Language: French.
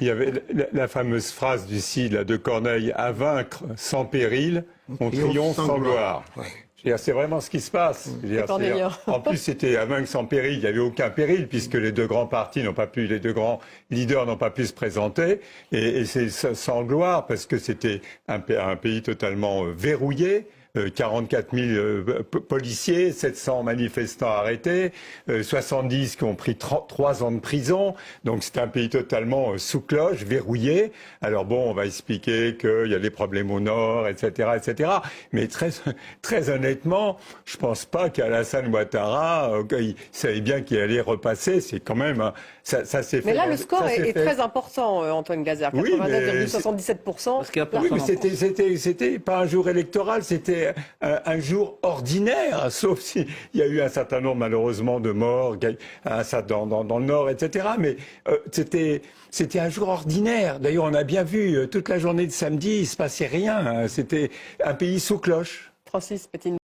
Il y avait la fameuse phrase du Cid là, de Corneille, « À vaincre sans péril, on triomphe sans gloire ». C'est vraiment ce qui se passe. En plus, c'était à vaincre sans péril. Il n'y avait aucun péril puisque les deux grands partis n'ont pas pu, les deux grands leaders n'ont pas pu se présenter. Et c'est sans gloire parce que c'était un pays totalement verrouillé. 44 000 policiers, 700 manifestants arrêtés, 70 qui ont pris 3 ans de prison. Donc c'est un pays totalement sous cloche, verrouillé. Alors bon, on va expliquer qu'il y a des problèmes au nord, etc., etc. Mais très honnêtement, je pense pas qu'Alassane Ouattara, il savait bien qu'il allait repasser. C'est quand même ça s'est fait. Mais là, le score est très important, Antoine Glaser. 99,77%. Oui, mais c'était pas un jour électoral, c'était un jour ordinaire, sauf s'il y a eu un certain nombre, malheureusement, de morts dans le Nord, etc. Mais c'était un jour ordinaire. D'ailleurs, on a bien vu, toute la journée de samedi, il se passait rien. C'était un pays sous cloche. Francis Pétain.